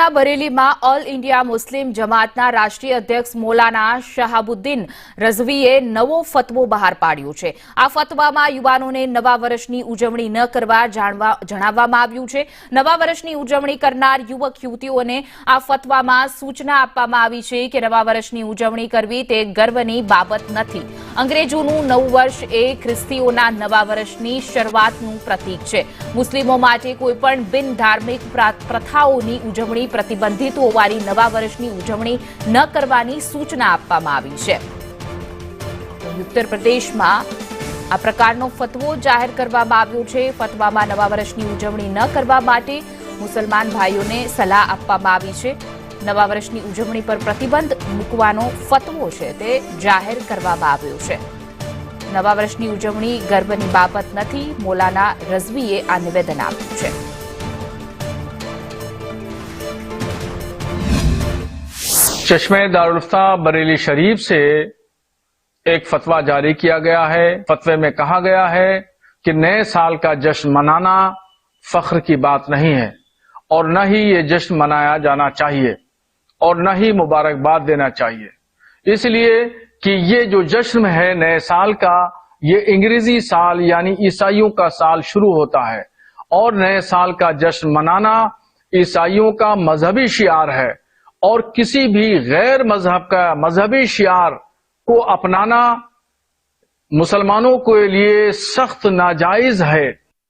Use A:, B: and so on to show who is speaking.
A: પંજાબના બરેલીમાં all India મુસ્લિમ જમાતના રાષ્ટ્રીય અધ્યક્ષ મૌલાના શહાબુદ્દીન રઝવીએ નવો ફતવો બહાર પાડ્યો છે। આ ફતવામાં યુવાનોને નવા વર્ષની ઉજવણી ન કરવા જણાવવામાં આવ્યું છે। નવા વર્ષની ઉજવણી કરનાર યુવક યુવતીઓને આ ફતવામાં સૂચના આપવામાં આવી છે કે નવા વર્ષની ઉજવણી કરવી તે ગર્વની બાબત નથી। અંગ્રેજોનું નવું વર્ષ એ ખ્રિસ્તીઓના નવા વર્ષની શરૂઆતનું પ્રતીક છે। મુસ્લિમો માટે કોઈપણ બિન ધાર્મિક પ્રથાઓની ઉજવણી પ્રતિબંધિત હોવાની નવા વર્ષની ઉજવણી ન કરવાની સૂચના આપવામાં આવી છે। ઉત્તર પ્રદેશમાં આ પ્રકારનો ફતવો જાહેર કરવામાં આવ્યો છે। ફતવામાં નવા વર્ષની ઉજવણી ન કરવા માટે મુસલમાન ભાઈઓને સલાહ આપવામાં આવી છે। નવા વર્ષની ઉજવણી પર પ્રતિબંધ મૂકવાનો ફતવો છે તે જાહેર કરવામાં આવ્યો છે। નવા વર્ષની ઉજવણી ગર્વની બાબત નથી, મૌલાના રઝવીએ આ નિવેદન આપ્યું છે।
B: चश्मे दारुल्फ़्ता बरेली शरीफ से एक फतवा जारी किया गया है। फतवे में कहा गया है कि नए साल का जश्न मनाना फख्र की बात नहीं है और न ही ये जश्न मनाया जाना चाहिए और न ही मुबारकबाद देना चाहिए, इसलिए कि ये जो जश्न है नए साल का, ये अंग्रेजी साल यानी ईसाइयों का साल शुरू होता है और नए साल का जश्न मनाना ईसाइयों का मजहबी शियार है और किसी भी गैर मजहब का मजहबी शियार को अपनाना मुसलमानों के लिए सख्त नाजायज है।